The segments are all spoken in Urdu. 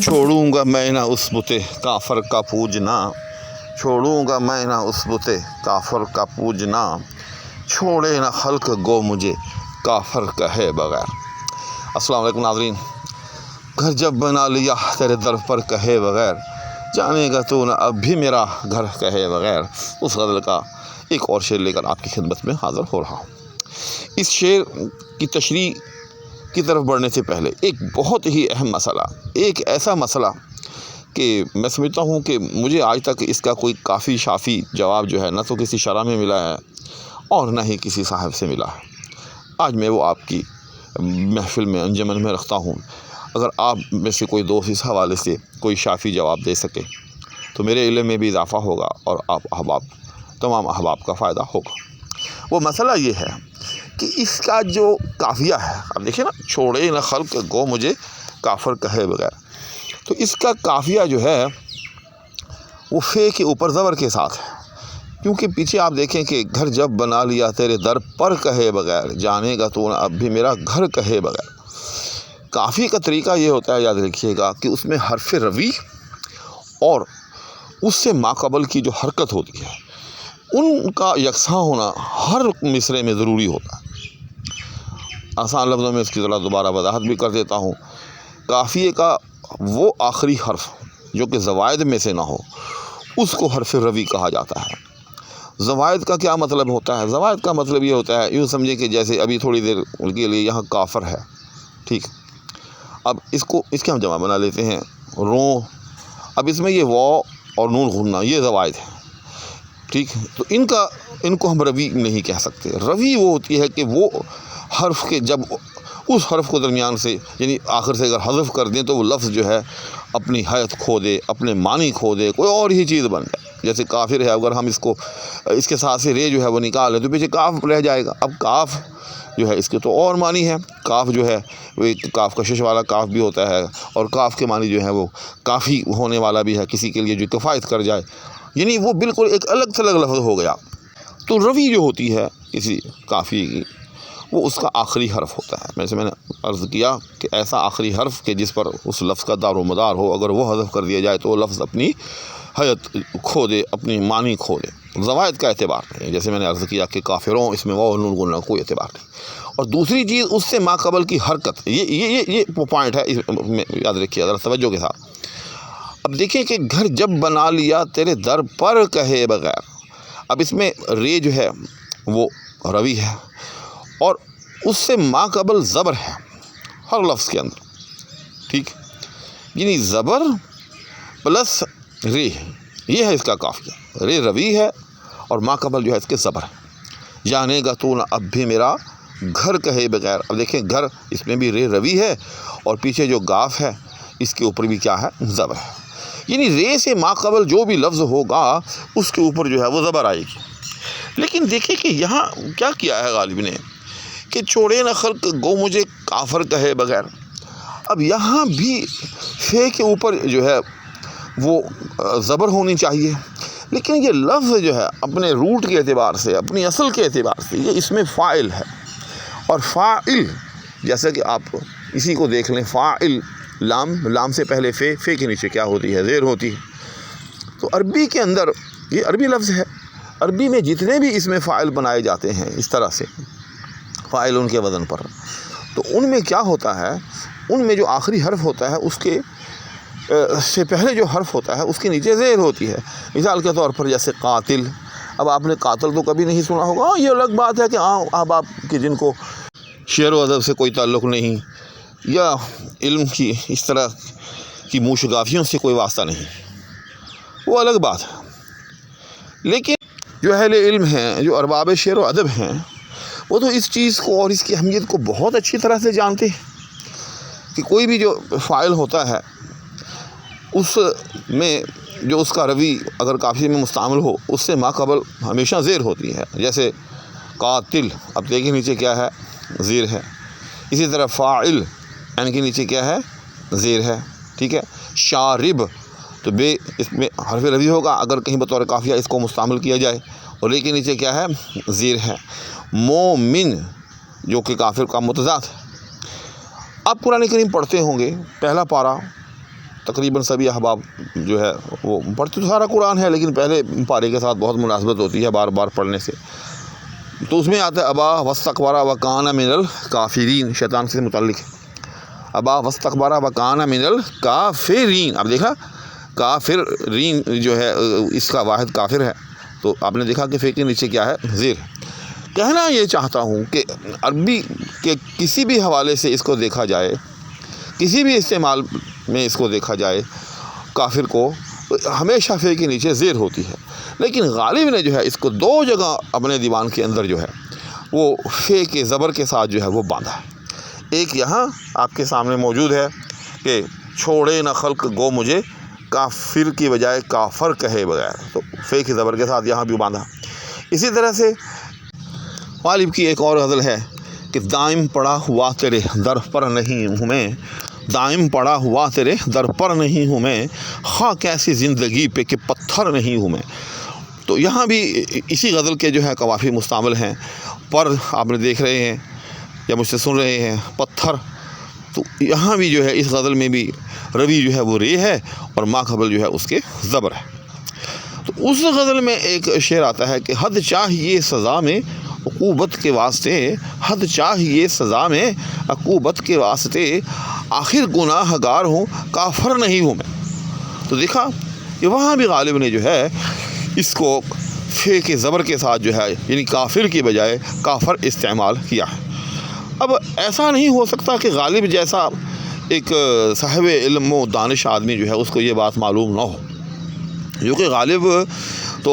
چھوڑوں گا میں نہ اس بت کافر کا پوجنا، چھوڑوں گا میں نہ اس بت کافر کا پوجنا، چھوڑے نہ خلق گو مجھے کافر کہے بغیر۔ السلام علیکم ناظرین، گھر جب بنا لیا تیرے در پر کہے بغیر، جانے گا تو نہ اب بھی میرا گھر کہے بغیر۔ اس غزل کا ایک اور شعر لے کر آپ کی خدمت میں حاضر ہو رہا ہوں۔ اس شعر کی تشریح کی طرف بڑھنے سے پہلے ایک بہت ہی اہم مسئلہ، ایک ایسا مسئلہ کہ میں سمجھتا ہوں کہ مجھے آج تک اس کا کوئی کافی شافی جواب جو ہے نہ تو کسی شرح میں ملا ہے اور نہ ہی کسی صاحب سے ملا ہے۔ آج میں وہ آپ کی محفل میں انجمن میں رکھتا ہوں۔ اگر آپ میں سے کوئی دوست اس حوالے سے کوئی شافی جواب دے سکے تو میرے علم میں بھی اضافہ ہوگا اور آپ احباب تمام احباب کا فائدہ ہوگا۔ وہ مسئلہ یہ ہے کہ اس کا جو قافیہ ہے، اب دیکھیں نا، چھوڑے نہ خلق گو مجھے کافر کہے بغیر، تو اس کا قافیہ جو ہے وہ فے کے اوپر زبر کے ساتھ ہے، کیونکہ پیچھے آپ دیکھیں کہ گھر جب بنا لیا تیرے در پر کہے بغیر، جانے گا تو نہ اب بھی میرا گھر کہے بغیر۔ قافیے کا طریقہ یہ ہوتا ہے، یاد رکھیے گا، کہ اس میں حرف روی اور اس سے ماقبل کی جو حرکت ہوتی ہے ان کا یکساں ہونا ہر مصرعے میں ضروری ہوتا ہے۔ آسان لفظوں میں اس کی ذرا دوبارہ وضاحت بھی کر دیتا ہوں۔ قافیے کا وہ آخری حرف جو کہ زوائد میں سے نہ ہو، اس کو حرف روی کہا جاتا ہے۔ زوائد کا کیا مطلب ہوتا ہے؟ زوائد کا مطلب یہ ہوتا ہے، یوں سمجھے کہ جیسے ابھی تھوڑی دیر کے لیے یہاں کافر ہے، ٹھیک، اب اس کے ہم جمع بنا لیتے ہیں رو، اب اس میں یہ واو اور نون غنہ یہ زوائد ہے، ٹھیک، تو ان کو ہم روی نہیں کہہ سکتے۔ روی وہ ہوتی ہے کہ وہ حرف کے جب اس حرف کو درمیان سے یعنی آخر سے اگر حذف کر دیں تو وہ لفظ جو ہے اپنی حیت کھو دے، اپنے معنی کھو دے، کوئی اور ہی چیز بن جائے۔ جیسے کافر ہے، اگر ہم اس کے ساتھ سے رے جو ہے وہ نکالیں تو پیچھے کاف رہ جائے گا۔ اب کاف جو ہے اس کے تو اور معنی ہے، کاف جو ہے وہ ایک کاف کشش والا کاف بھی ہوتا ہے، اور کاف کے معنی جو ہے وہ کافی ہونے والا بھی ہے، کسی کے لیے جو کفایت کر جائے، یعنی وہ بالکل ایک الگ تھلگ لفظ ہو گیا۔ تو روی جو ہوتی ہے کسی قافیے کی، وہ اس کا آخری حرف ہوتا ہے۔ میں نے عرض کیا کہ ایسا آخری حرف کہ جس پر اس لفظ کا دار و مدار ہو، اگر وہ حذف کر دیا جائے تو وہ لفظ اپنی حیت کھو دے، اپنی معنی کھو دے۔ زوائد کا اعتبار نہیں، جیسے میں نے عرض کیا کہ کافروں، اس میں واو نون غنہ کوئی اعتبار نہیں۔ اور دوسری چیز اس سے ماقبل کی حرکت، یہ پوائنٹ ہے، یاد رکھیے ذرا توجہ کے ساتھ۔ اب دیکھیں کہ گھر جب بنا لیا تیرے در پر کہے بغیر، اب اس میں رے جو ہے وہ روی ہے اور اس سے ماقبل زبر ہے ہر لفظ کے اندر، ٹھیک، یعنی زبر پلس رے، یہ ہے اس کا قافیہ۔ رے روی ہے اور ماقبل جو ہے اس کے زبر ہے۔ جانے گا تو نہ اب بھی میرا گھر کہے بغیر، اب دیکھیں گھر، اس میں بھی رے روی ہے اور پیچھے جو گاف ہے اس کے اوپر بھی کیا ہے؟ زبر ہے، یعنی رے سے ماقبل جو بھی لفظ ہوگا اس کے اوپر جو ہے وہ زبر آئے گی۔ لیکن دیکھیں کہ یہاں کیا کیا ہے غالب نے کہ چھوڑے نہ خلق گو مجھے کافر کہے بغیر۔ اب یہاں بھی فے کے اوپر جو ہے وہ زبر ہونی چاہیے، لیکن یہ لفظ جو ہے اپنے روٹ کے اعتبار سے، اپنی اصل کے اعتبار سے، یہ اس میں فاعل ہے، اور فاعل جیسا کہ آپ اسی کو دیکھ لیں، فاعل لام سے پہلے فے کے نیچے کیا ہوتی ہے؟ زیر ہوتی ہے۔ تو عربی کے اندر یہ عربی لفظ ہے، عربی میں جتنے بھی اس میں فاعل بنائے جاتے ہیں اس طرح سے، فاعل ان کے وزن پر، تو ان میں کیا ہوتا ہے، ان میں جو آخری حرف ہوتا ہے اس کے سے پہلے جو حرف ہوتا ہے اس کے نیچے زیر ہوتی ہے۔ مثال کے طور پر جیسے قاتل، اب آپ نے قاتل تو کبھی نہیں سنا ہوگا، یہ الگ بات ہے کہ اب آپ کے جن کو شعر و ادب سے کوئی تعلق نہیں یا علم کی اس طرح کی موشگافیوں سے کوئی واسطہ نہیں، وہ الگ بات ہے۔ لیکن جو اہل علم ہیں، جو ارباب شعر و ادب ہیں، وہ تو اس چیز کو اور اس کی اہمیت کو بہت اچھی طرح سے جانتے ہیں کہ کوئی بھی جو فاعل ہوتا ہے اس میں جو اس کا روی اگر قافیے میں مستعمل ہو، اس سے ماقبل ہمیشہ زیر ہوتی ہے۔ جیسے قاتل، اب دیکھیں نیچے کیا ہے؟ زیر ہے۔ اسی طرح فاعل، ان کے نیچے کیا ہے؟ زیر ہے، ٹھیک ہے۔ شارب، تو بے اس میں حرف روی ہوگا اگر کہیں بطور قافیہ اس کو مستعمل کیا جائے، اور رے کے نیچے کیا ہے؟ زیر ہے۔ مومن جو کہ کافر کا متضاد ہے۔ آپ قرآن کریم پڑھتے ہوں گے، پہلا پارہ تقریباً سبھی احباب جو ہے وہ پڑھتے تو سارا قرآن ہے، لیکن پہلے پارے کے ساتھ بہت مناسبت ہوتی ہے بار بار پڑھنے سے. تو اس میں آتا ہے ابا واستکبر وکان من الکافرین، شیطان سے متعلق. ابا واستکبر وکان من الکافرین. اب دیکھا کافرین جو ہے اس کا واحد کافر ہے، تو آپ نے دیکھا کہ فے کے نیچے کیا ہے؟ زیر. کہنا یہ چاہتا ہوں کہ عربی کے کسی بھی حوالے سے اس کو دیکھا جائے، کسی بھی استعمال میں اس کو دیکھا جائے، کافر کو ہمیشہ فے کے نیچے زیر ہوتی ہے. لیکن غالب نے جو ہے اس کو 2 جگہ اپنے دیوان کے اندر جو ہے وہ فے کے زبر کے ساتھ جو ہے وہ باندھا ہے. ایک یہاں آپ کے سامنے موجود ہے کہ چھوڑے نہ خلق گو مجھے کافر کی بجائے کافر کہے بغیر، تو فے کے زبر کے ساتھ یہاں بھی باندھا. اسی طرح سے غالب کی ایک اور غزل ہے کہ دائم پڑا ہوا تیرے در پر نہیں ہوں میں، دائم پڑا ہوا تیرے در پر نہیں ہوں میں، خاک ایسی زندگی پہ کہ پتھر نہیں ہوں میں. تو یہاں بھی اسی غزل کے جو ہے قوافی مستعمل ہیں. پر آپ نے دیکھ رہے ہیں یا مجھ سے سن رہے ہیں پتھر، تو یہاں بھی جو ہے اس غزل میں بھی روی جو ہے وہ رے ہے اور ما قبل جو ہے اس کے زبر ہے. تو اس غزل میں ایک شعر آتا ہے کہ حد چاہیے سزا میں عقوبت کے واسطے، حد چاہیے سزا میں عقوبت کے واسطے، آخر گناہ گار ہوں کافر نہیں ہوں میں. تو دیکھا کہ وہاں بھی غالب نے جو ہے اس کو فے کے زبر کے ساتھ جو ہے یعنی کافر کی بجائے کافر استعمال کیا ہے. اب ایسا نہیں ہو سکتا کہ غالب جیسا ایک صاحب علم و دانش آدمی جو ہے اس کو یہ بات معلوم نہ ہو، کیونکہ غالب تو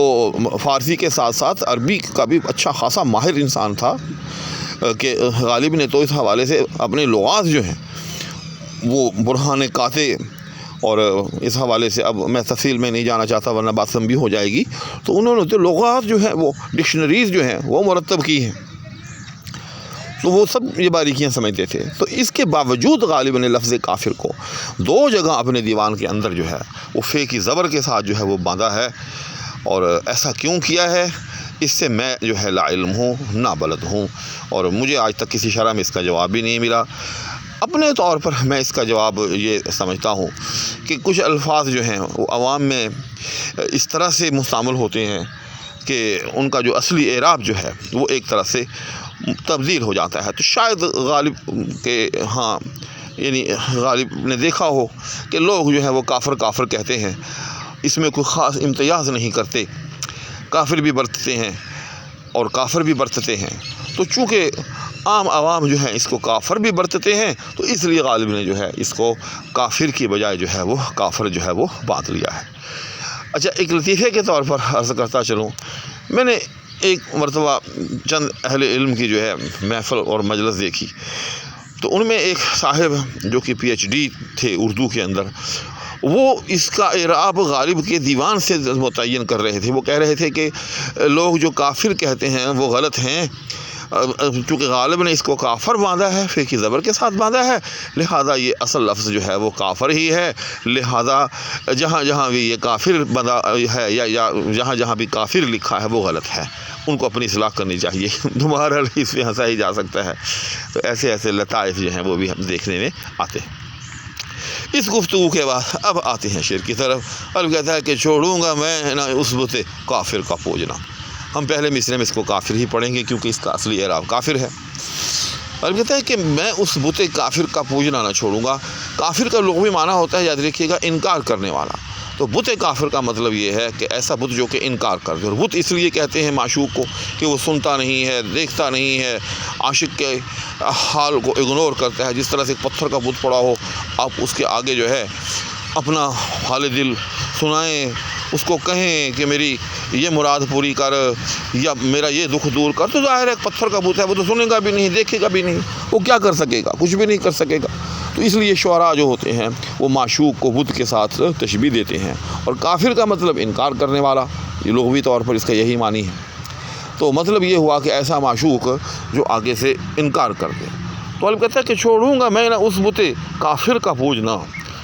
فارسی کے ساتھ ساتھ عربی کا بھی اچھا خاصا ماہر انسان تھا. کہ غالب نے تو اس حوالے سے اپنے لغات جو ہیں وہ برہان قاطع، اور اس حوالے سے اب میں تفصیل میں نہیں جانا چاہتا ورنہ بات لمبی ہو جائے گی، تو انہوں نے تو لغات جو ہیں وہ ڈکشنریز جو ہیں وہ مرتب کی ہیں، تو وہ سب یہ باریکیاں سمجھتے تھے. تو اس کے باوجود غالب نے لفظ کافر کو 2 جگہ اپنے دیوان کے اندر جو ہے وہ فے کی زبر کے ساتھ جو ہے وہ باندھا ہے. اور ایسا کیوں کیا ہے اس سے میں جو ہے لا علم ہوں، نا بلد ہوں، اور مجھے آج تک کسی شرح میں اس کا جواب بھی نہیں ملا. اپنے طور پر میں اس کا جواب یہ سمجھتا ہوں کہ کچھ الفاظ جو ہیں وہ عوام میں اس طرح سے مستعمل ہوتے ہیں کہ ان کا جو اصلی اعراب جو ہے وہ ایک طرح سے تبدیل ہو جاتا ہے. تو شاید غالب کے ہاں یعنی غالب نے دیکھا ہو کہ لوگ جو ہے وہ کافر کافر کہتے ہیں، اس میں کوئی خاص امتیاز نہیں کرتے، کافر بھی برتتے ہیں اور کافر بھی برتتے ہیں. تو چونکہ عام عوام جو ہے اس کو کافر بھی برتتے ہیں، تو اس لیے غالب نے جو ہے اس کو کافر کی بجائے جو ہے وہ کافر جو ہے وہ باندھ لیا ہے. اچھا، ایک لطیفے کے طور پر عرض کرتا چلوں، میں نے ایک مرتبہ چند اہل علم کی جو ہے محفل اور مجلس دیکھی، تو ان میں ایک صاحب جو کہ پی ایچ ڈی تھے اردو کے اندر، وہ اس کا اعراب غالب کے دیوان سے متعین کر رہے تھے. وہ کہہ رہے تھے کہ لوگ جو کافر کہتے ہیں وہ غلط ہیں، چونکہ غالب نے اس کو کافر باندھا ہے، فے کی زبر کے ساتھ باندھا ہے، لہذا یہ اصل لفظ جو ہے وہ کافر ہی ہے. لہذا جہاں جہاں بھی یہ کافر بندھا ہے یا جہاں جہاں بھی کافر لکھا ہے وہ غلط ہے، ان کو اپنی اصلاح کرنی چاہیے. تمہارا اس پہ ہنسا ہی جا سکتا ہے. تو ایسے ایسے لطائف جو ہیں وہ بھی ہم دیکھنے میں آتے ہیں. اس گفتگو کے بعد اب آتے ہیں شعر کی طرف. اب کہتا ہے کہ چھوڑوں گا میں نہ اس بت کافر کا پوجنا. ہم پہلے مصرے میں اس کو کافر ہی پڑھیں گے کیونکہ اس کا اصلی اعراب کافر ہے. اور کہتا ہے کہ میں اس بت کافر کا پوجنا نہ چھوڑوں گا. کافر کا لغوی معنی ہوتا ہے، یاد رکھیے گا، انکار کرنے والا. تو بت کافر کا مطلب یہ ہے کہ ایسا بت جو کہ انکار کر دے. اور بت اس لیے کہتے ہیں معشوق کو کہ وہ سنتا نہیں ہے، دیکھتا نہیں ہے، عاشق کے حال کو اگنور کرتا ہے. جس طرح سے ایک پتھر کا بت پڑا ہو، آپ اس کے آگے جو ہے اپنا حال دل سنائیں، اس کو کہیں کہ میری یہ مراد پوری کر یا میرا یہ دکھ دور کر، تو ظاہر ہے ایک پتھر کا بت ہے، وہ تو سنے گا بھی نہیں، دیکھے گا بھی نہیں، وہ کیا کر سکے گا؟ کچھ بھی نہیں کر سکے گا. تو اس لیے شعراء جو ہوتے ہیں وہ معشوق کو بت کے ساتھ تشبیہ دیتے ہیں. اور کافر کا مطلب انکار کرنے والا، یہ لغوی طور پر اس کا یہی معنی ہے. تو مطلب یہ ہوا کہ ایسا معشوق جو آگے سے انکار کر دے. تو اب کہتا ہے کہ چھوڑوں گا میں نہ اس بت کافر کا پوجنا،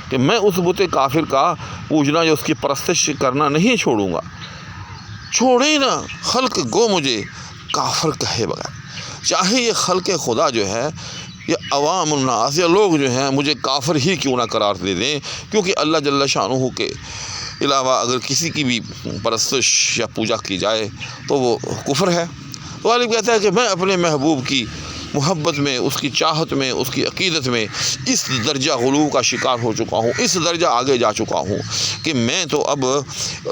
کہ میں اس بت کافر کا پوجنا یا اس کی پرستش کرنا نہیں چھوڑوں گا. چھوڑے نہ خلق گو مجھے کافر کہے بغیر. چاہے یہ خلق خدا جو ہے یا عوام الناس یا لوگ جو ہیں مجھے کافر ہی کیوں نہ قرار دے دیں، کیونکہ اللہ جل شانہ کے علاوہ اگر کسی کی بھی پرستش یا پوجا کی جائے تو وہ کفر ہے۔ تو غالب کہتا ہے کہ میں اپنے محبوب کی محبت میں، اس کی چاہت میں، اس کی عقیدت میں اس درجہ غلو کا شکار ہو چکا ہوں، اس درجہ آگے جا چکا ہوں کہ میں تو اب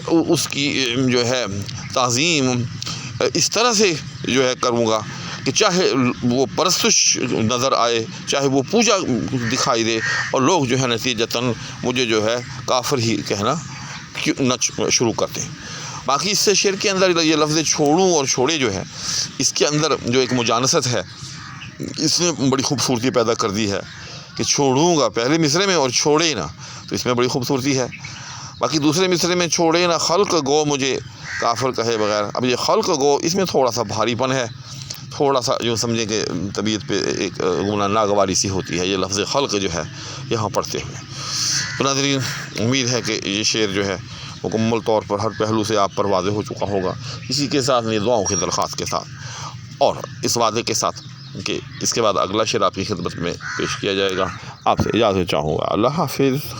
اس کی جو ہے تعظیم اس طرح سے جو ہے کروں گا کہ چاہے وہ پرستش نظر آئے، چاہے وہ پوجا دکھائی دے، اور لوگ جو ہے نتیجتاً مجھے جو ہے کافر ہی کہنا نہ شروع کرتے ہیں۔ باقی اس سے شعر کے اندر یہ لفظ چھوڑوں اور چھوڑے جو ہے، اس کے اندر جو ایک مجانست ہے، اس نے بڑی خوبصورتی پیدا کر دی ہے کہ چھوڑوں گا پہلے مصرے میں اور چھوڑے نہ، تو اس میں بڑی خوبصورتی ہے۔ باقی دوسرے مصرے میں چھوڑے نہ خلق گو مجھے کافر کہے بغیر، اب یہ خلق گو اس میں تھوڑا سا بھاری پن ہے، تھوڑا سا جو سمجھیں کہ طبیعت پہ ایک ناگواری سی ہوتی ہے یہ لفظ خلق جو ہے یہاں پڑھتے ہوئے۔ تو ناظرین، امید ہے کہ یہ شعر جو ہے مکمل طور پر ہر پہلو سے آپ پر واضح ہو چکا ہوگا، اسی کے ساتھ یہ دعاؤں کی درخواست کے ساتھ اور اس وعدے کے ساتھ کہ اس کے بعد اگلا شعر آپ کی خدمت میں پیش کیا جائے گا۔ آپ سے اجازت چاہوں گا۔ اللہ حافظ۔